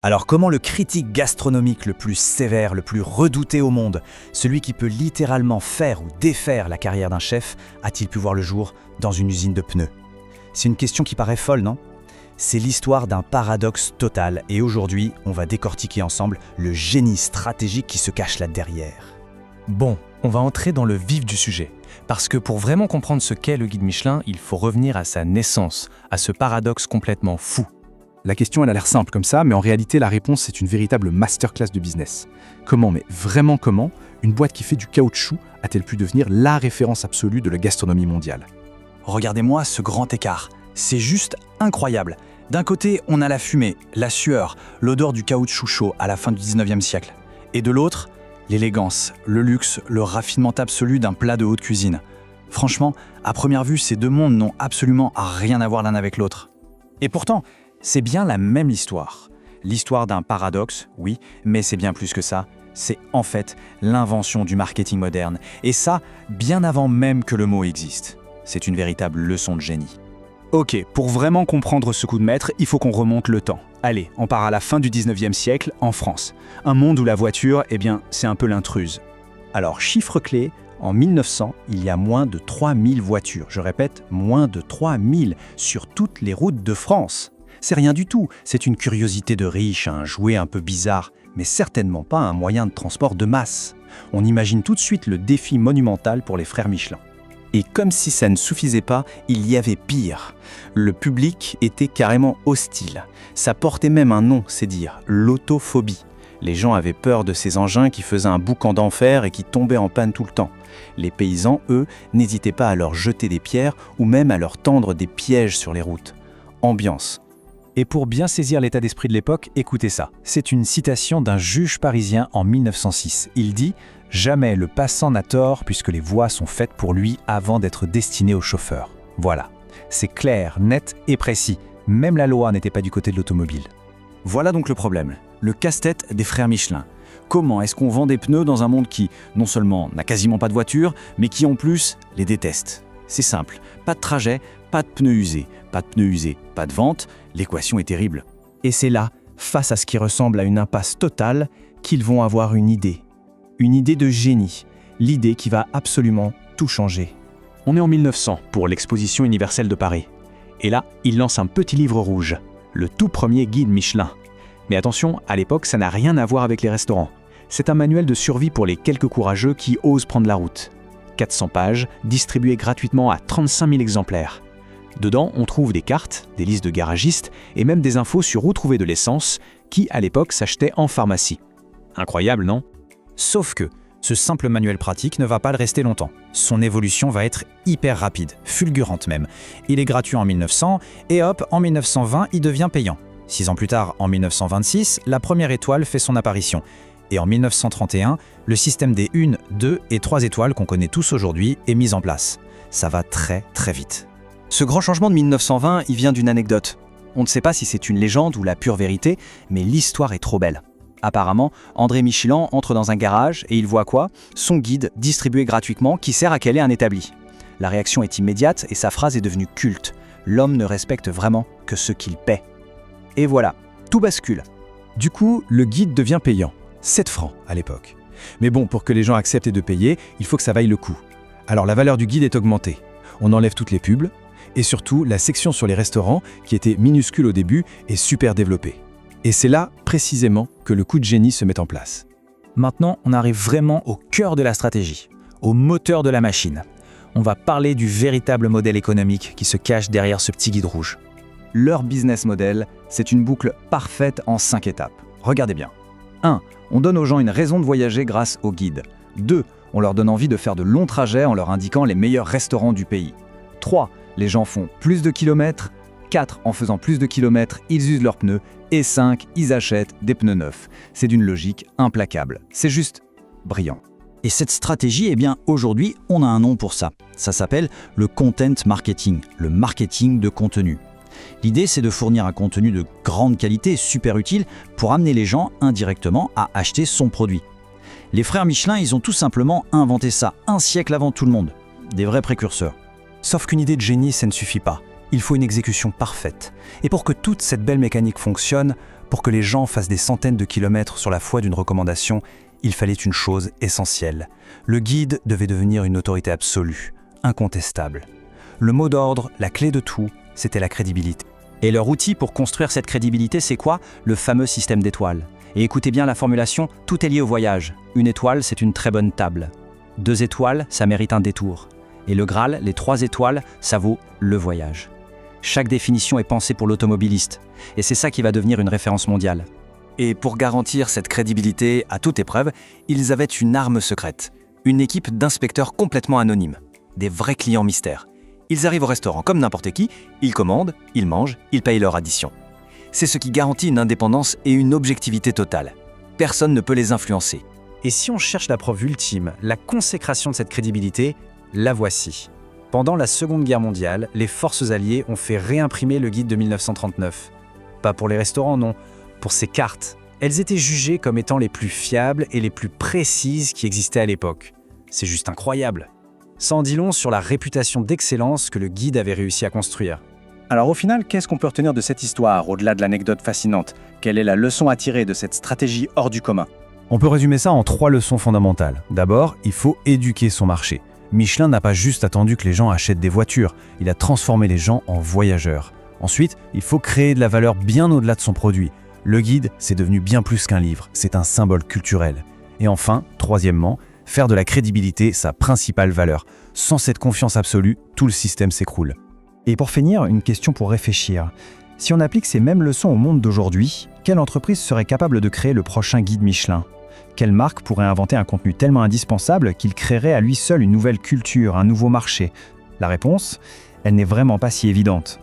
Alors comment le critique gastronomique le plus sévère, le plus redouté au monde, celui qui peut littéralement faire ou défaire la carrière d'un chef, a-t-il pu voir le jour dans une usine de pneus? C'est une question qui paraît folle, non? C'est l'histoire d'un paradoxe total et aujourd'hui, on va décortiquer ensemble le génie stratégique qui se cache là derrière. Bon, on va entrer dans le vif du sujet. Parce que pour vraiment comprendre ce qu'est le guide Michelin, il faut revenir à sa naissance, à ce paradoxe complètement fou. La question, elle a l'air simple comme ça, mais en réalité, la réponse, c'est une véritable masterclass de business. Comment, mais vraiment comment, une boîte qui fait du caoutchouc a-t-elle pu devenir la référence absolue de la gastronomie mondiale? Regardez-moi ce grand écart, c'est juste incroyable. D'un côté, on a la fumée, la sueur, l'odeur du caoutchouc chaud à la fin du 19e siècle. Et de l'autre, l'élégance, le luxe, le raffinement absolu d'un plat de haute cuisine. Franchement, à première vue, ces deux mondes n'ont absolument rien à voir l'un avec l'autre. Et pourtant, c'est bien la même histoire. L'histoire d'un paradoxe, oui, mais c'est bien plus que ça. C'est en fait l'invention du marketing moderne. Et ça, bien avant même que le mot existe. C'est une véritable leçon de génie. Ok, pour vraiment comprendre ce coup de maître, il faut qu'on remonte le temps. Allez, on part à la fin du 19e siècle, en France. Un monde où la voiture, c'est un peu l'intruse. Alors, chiffre clé, en 1900, il y a moins de 3000 voitures. Je répète, moins de 3000 sur toutes les routes de France. C'est rien du tout, c'est une curiosité de riche, un jouet un peu bizarre, mais certainement pas un moyen de transport de masse. On imagine tout de suite le défi monumental pour les frères Michelin. Et comme si ça ne suffisait pas, il y avait pire. Le public était carrément hostile. Ça portait même un nom, c'est dire, l'autophobie. Les gens avaient peur de ces engins qui faisaient un boucan d'enfer et qui tombaient en panne tout le temps. Les paysans, eux, n'hésitaient pas à leur jeter des pierres ou même à leur tendre des pièges sur les routes. Ambiance. Et pour bien saisir l'état d'esprit de l'époque, écoutez ça. C'est une citation d'un juge parisien en 1906. Il dit « Jamais le passant n'a tort puisque les voies sont faites pour lui avant d'être destinées au chauffeur. » Voilà. C'est clair, net et précis. Même la loi n'était pas du côté de l'automobile. Voilà donc le problème. Le casse-tête des frères Michelin. Comment est-ce qu'on vend des pneus dans un monde qui, non seulement n'a quasiment pas de voiture, mais qui en plus les déteste? C'est simple. Pas de trajet, pas de pneus usés. Pas de pneus usés, pas de vente. L'équation est terrible. Et c'est là, face à ce qui ressemble à une impasse totale, qu'ils vont avoir une idée. Une idée de génie. L'idée qui va absolument tout changer. On est en 1900 pour l'Exposition universelle de Paris. Et là, ils lancent un petit livre rouge. Le tout premier guide Michelin. Mais attention, à l'époque, ça n'a rien à voir avec les restaurants. C'est un manuel de survie pour les quelques courageux qui osent prendre la route. 400 pages, distribuées gratuitement à 35 000 exemplaires. Dedans, on trouve des cartes, des listes de garagistes et même des infos sur où trouver de l'essence qui, à l'époque, s'achetait en pharmacie. Incroyable, non? Sauf que ce simple manuel pratique ne va pas le rester longtemps. Son évolution va être hyper rapide, fulgurante même. Il est gratuit en 1900 et hop, en 1920, il devient payant. 6 ans plus tard, en 1926, la première étoile fait son apparition. Et en 1931, le système des 1, 2 et 3 étoiles qu'on connaît tous aujourd'hui est mis en place. Ça va très très vite. Ce grand changement de 1920, il vient d'une anecdote. On ne sait pas si c'est une légende ou la pure vérité, mais l'histoire est trop belle. Apparemment, André Michelin entre dans un garage et il voit quoi? Son guide distribué gratuitement qui sert à caler un établi. La réaction est immédiate et sa phrase est devenue culte. L'homme ne respecte vraiment que ce qu'il paie. Et voilà, tout bascule. Du coup, le guide devient payant. 7 francs à l'époque. Mais bon, pour que les gens acceptent de payer, il faut que ça vaille le coup. Alors la valeur du guide est augmentée. On enlève toutes les pubs. Et surtout, la section sur les restaurants, qui était minuscule au début, est super développée. Et c'est là, précisément, que le coup de génie se met en place. Maintenant, on arrive vraiment au cœur de la stratégie, au moteur de la machine. On va parler du véritable modèle économique qui se cache derrière ce petit guide rouge. Leur business model, c'est une boucle parfaite en 5 étapes. Regardez bien. 1. On donne aux gens une raison de voyager grâce au guide. 2. On leur donne envie de faire de longs trajets en leur indiquant les meilleurs restaurants du pays. 3. Les gens font plus de kilomètres. 4. En faisant plus de kilomètres, ils usent leurs pneus. Et 5. Ils achètent des pneus neufs. C'est d'une logique implacable. C'est juste brillant. Et cette stratégie, aujourd'hui, on a un nom pour ça. Ça s'appelle le content marketing, le marketing de contenu. L'idée, c'est de fournir un contenu de grande qualité, super utile, pour amener les gens indirectement à acheter son produit. Les frères Michelin, ils ont tout simplement inventé ça, un siècle avant tout le monde. Des vrais précurseurs. Sauf qu'une idée de génie, ça ne suffit pas. Il faut une exécution parfaite. Et pour que toute cette belle mécanique fonctionne, Pour que les gens fassent des centaines de kilomètres sur la foi d'une recommandation, il fallait une chose essentielle. Le guide devait devenir une autorité absolue, incontestable. Le mot d'ordre, la clé de tout, c'était la crédibilité. Et leur outil pour construire cette crédibilité, c'est quoi? Le fameux système d'étoiles. Et écoutez bien la formulation, tout est lié au voyage. Une étoile, c'est une très bonne table. 2 étoiles, ça mérite un détour. Et le Graal, les 3 étoiles, ça vaut le voyage. Chaque définition est pensée pour l'automobiliste. Et c'est ça qui va devenir une référence mondiale. Et pour garantir cette crédibilité à toute épreuve, ils avaient une arme secrète. Une équipe d'inspecteurs complètement anonymes. Des vrais clients mystères. Ils arrivent au restaurant comme n'importe qui, ils commandent, ils mangent, ils payent leur addition. C'est ce qui garantit une indépendance et une objectivité totale. Personne ne peut les influencer. Et si on cherche la preuve ultime, la consécration de cette crédibilité, la voici. Pendant la Seconde Guerre mondiale, les forces alliées ont fait réimprimer le guide de 1939. Pas pour les restaurants, non, pour ces cartes. Elles étaient jugées comme étant les plus fiables et les plus précises qui existaient à l'époque. C'est juste incroyable. Ça en dit long sur la réputation d'excellence que le guide avait réussi à construire. Alors au final, qu'est-ce qu'on peut retenir de cette histoire, au-delà de l'anecdote fascinante? Quelle est la leçon à tirer de cette stratégie hors du commun? On peut résumer ça en 3 leçons fondamentales. D'abord, il faut éduquer son marché. Michelin n'a pas juste attendu que les gens achètent des voitures, il a transformé les gens en voyageurs. Ensuite, il faut créer de la valeur bien au-delà de son produit. Le guide, c'est devenu bien plus qu'un livre, c'est un symbole culturel. Et enfin, troisièmement, faire de la crédibilité sa principale valeur. Sans cette confiance absolue, tout le système s'écroule. Et pour finir, une question pour réfléchir. Si on applique ces mêmes leçons au monde d'aujourd'hui, quelle entreprise serait capable de créer le prochain guide Michelin? Quelle marque pourrait inventer un contenu tellement indispensable qu'il créerait à lui seul une nouvelle culture, un nouveau marché? La réponse, elle n'est vraiment pas si évidente.